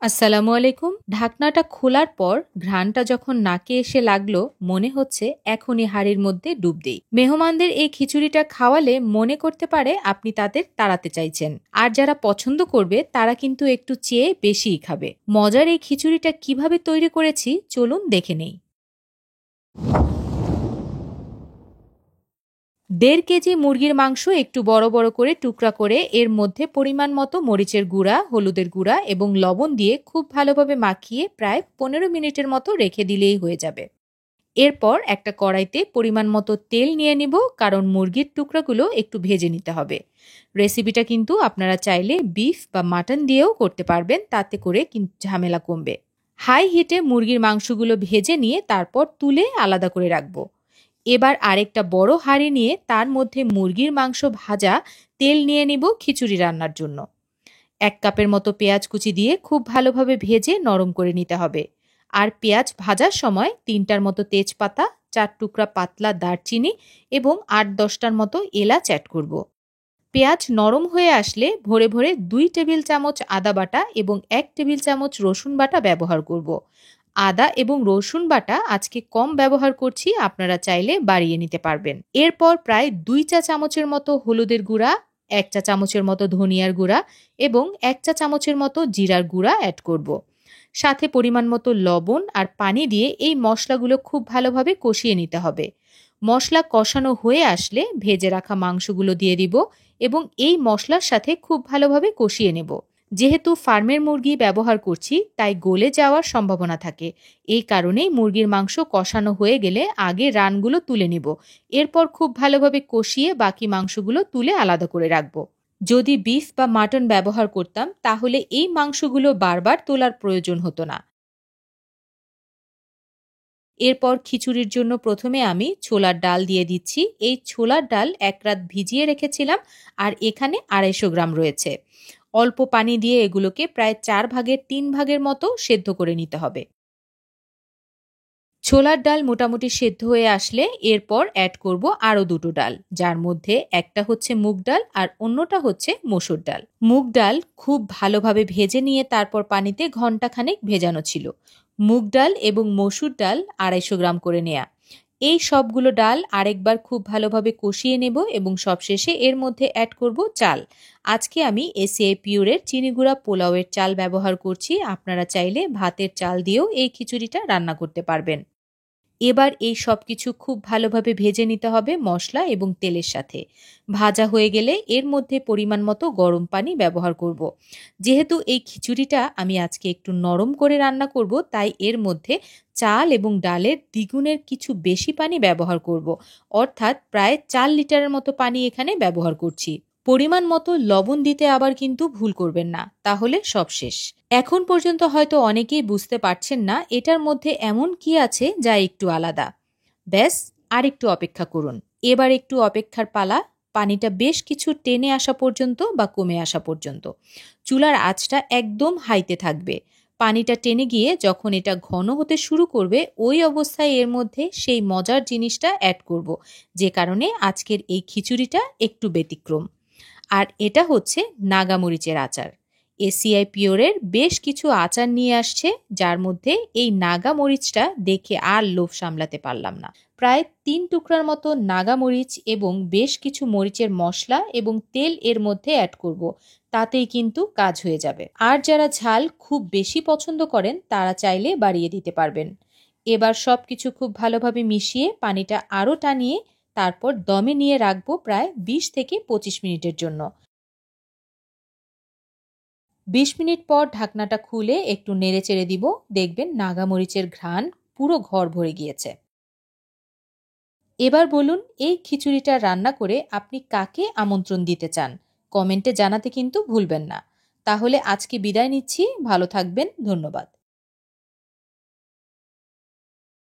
আসসালামু আলাইকুম। ঢাকনাটা খোলার পর ঘ্রাণটা যখন নাকে এসে লাগলো মনে হচ্ছে এখনই হাঁড়ির মধ্যে ডুব দেই। মেহমানদের এই খিচুড়িটা খাওয়ালে মনে করতে পারে আপনি তাদের তাড়াতে চাইছেন। আর যারা পছন্দ করবে তারা কিন্তু একটু চেয়ে বেশিই খাবে। মজার এই খিচুড়িটা কিভাবে তৈরি করেছি চলুন দেখে নেই। ১.৫ কেজি মুরগির মাংস একটু বড় বড় করে টুকরা করে এর মধ্যে পরিমাণ মতো মরিচের গুঁড়া, হলুদের গুঁড়া এবং লবণ দিয়ে খুব ভালোভাবে মাখিয়ে প্রায় ১৫ মিনিটের মতো রেখে দিলেই হয়ে যাবে। এরপর একটা কড়াইতে পরিমাণ মতো তেল নিয়ে নিব, কারণ মুরগির টুকরাগুলো একটু ভেজে নিতে হবে। রেসিপিটা কিন্তু আপনারা চাইলে বিফ বা মাটন দিয়েও করতে পারবেন, তাতে করে কিন্তু ঝামেলা কমবে। হাই হিটে মুরগির মাংসগুলো ভেজে নিয়ে তারপর তুলে আলাদা করে রাখবো। এবার আরেকটা বড় হাঁড়ি নিয়ে তার মধ্যে মুরগির মাংস ভাজা তেল নিয়ে নিব খিচুড়ি রান্নার জন্য। ১ কাপের মতো পেঁয়াজ কুচি দিয়ে খুব ভালোভাবে ভেজে নরম করে নিতে হবে। আর পেঁয়াজ ভাজার সময় ৩টার মতো তেজপাতা, ৪ টুকরা পাতলা দারচিনি এবং ৮-১০টার মতো এলাচ অ্যাড করব। পেঁয়াজ নরম হয়ে আসলে ভরে ভরে ২ টেবিল চামচ আদা বাটা এবং ১ টেবিল চামচ রসুন বাটা ব্যবহার করব। আদা এবং রসুন বাটা আজকে কম ব্যবহার করছি, আপনারা চাইলে বাড়িয়ে নিতে পারবেন। এরপর প্রায় ২ চা চামচের মতো হলুদের গুঁড়া, ১ চা চামচের মতো ধনিয়ার গুঁড়া এবং ১ চা চামচের মতো জিরার গুঁড়া অ্যাড করব। সাথে পরিমাণ মতো লবণ আর পানি দিয়ে এই মশলাগুলো খুব ভালোভাবে কষিয়ে নিতে হবে। মশলা কষানো হয়ে আসলে ভেজে রাখা মাংসগুলো দিয়ে দিব এবং এই মশলার সাথে খুব ভালোভাবে কষিয়ে নেব। যেহেতু ফার্মের মুরগি ব্যবহার করছি তাই গলে যাওয়ার সম্ভাবনা থাকে। এই কারণেই মুরগির মাংস কষানো হয়ে গেলে আগে রানগুলো তুলে নিব। এরপর খুব ভালোভাবে কষিয়ে বাকি মাংসগুলো তুলে আলাদা করে রাখবো। যদি বিফ বা মাটন ব্যবহার করতাম তাহলে এই মাংসগুলো বারবার তোলার প্রয়োজন হতো না। এরপর খিচুড়ির জন্য প্রথমে আমি ছোলার ডাল দিয়ে দিচ্ছি। এই ছোলার ডাল ১ রাত ভিজিয়ে রেখেছিলাম আর এখানে ২৫০ গ্রাম রয়েছে। অল্প পানি দিয়ে এগুলোকে প্রায় ৪ ভাগের ৩ ভাগের মতো সেদ্ধ করে নিতে হবে। ছোলার ডাল মোটামুটি সেদ্ধ হয়ে আসলে এরপর অ্যাড করব আরও ২টো ডাল, যার মধ্যে একটা হচ্ছে মুগ ডাল আর অন্যটা হচ্ছে মসুর ডাল। মুগ ডাল খুব ভালোভাবে ভেজে নিয়ে তারপর পানিতে ঘন্টাখানেক ভেজানো ছিল। মুগ ডাল এবং মসুর ডাল ২৫০ গ্রাম করে নেয়া। এই সবগুলো ডাল আরেকবার খুব ভালোভাবে কষিয়ে নেব এবং সবশেষে এর মধ্যে অ্যাড করব চাল। আজকে আমি এসিআই পিওরের চিনি গুঁড়া পোলাওয়ের চাল ব্যবহার করছি, আপনারা চাইলে ভাতের চাল দিয়েও এই খিচুড়িটা রান্না করতে পারবেন। এবার এই সবকিছু খুব ভালোভাবে ভেজে নিতে হবে মশলা এবং তেলের সাথে। ভাজা হয়ে গেলে এর মধ্যে পরিমাণ মতো গরম পানি ব্যবহার করব। যেহেতু এই খিচুড়িটা আমি আজকে একটু নরম করে রান্না করব, তাই এর মধ্যে চাল এবং ডালের দ্বিগুণের কিছু বেশি পানি ব্যবহার করব। অর্থাৎ প্রায় ৪ লিটারের মতো পানি এখানে ব্যবহার করছি। পরিমাণ মতো লবণ দিতে আবার কিন্তু ভুল করবেন না, তাহলে সব শেষ। এখন পর্যন্ত হয়তো অনেকেই বুঝতে পারছেন না এটার মধ্যে এমন কি আছে যা একটু আলাদা। ব্যাস, আর একটু অপেক্ষা করুন। এবার একটু অপেক্ষার পালা। পানিটা বেশ কিছু টেনে আসা পর্যন্ত বা কমে আসা পর্যন্ত চুলার আঁচটা একদম হাইতে থাকবে। পানিটা টেনে গিয়ে যখন এটা ঘন হতে শুরু করবে ওই অবস্থায় এর মধ্যে সেই মজার জিনিসটা অ্যাড করব, যে কারণে আজকের এই খিচুড়িটা একটু ব্যতিক্রম। আর এটা হচ্ছে নাগামরিচের আচার। এসিআই পিওরের বেশ কিছু আচার নিয়ে আসছে, যার মধ্যে এই নাগা মরিচটা দেখে আর লোভ সামলাতে পারলাম না। প্রায় ৩ টুকরার মতো নাগা মরিচ এবং বেশ কিছু মরিচের মশলা এবং তেল এর মধ্যে অ্যাড করব। তাতেই কিন্তু কাজ হয়ে যাবে। আর যারা ঝাল খুব বেশি পছন্দ করেন তারা চাইলে বাড়িয়ে দিতে পারবেন। এবার সবকিছু খুব ভালোভাবে মিশিয়ে পানিটা আরও টানিয়ে তারপর দমে নিয়ে রাখবো প্রায় ২০ থেকে ২৫ মিনিটের জন্য। ২০ মিনিট পর ঢাকনাটা খুলে একটু নেড়েচেড়ে দিব। দেখবেন নাগামরিচের ঘ্রাণ পুরো ঘর ভরে গিয়েছে। এবার বলুন, এই খিচুড়িটা রান্না করে আপনি কাকে আমন্ত্রণ দিতে চান? কমেন্টে জানাতে কিন্তু ভুলবেন না। তাহলে আজকে বিদায় নিচ্ছি। ভালো থাকবেন। ধন্যবাদ।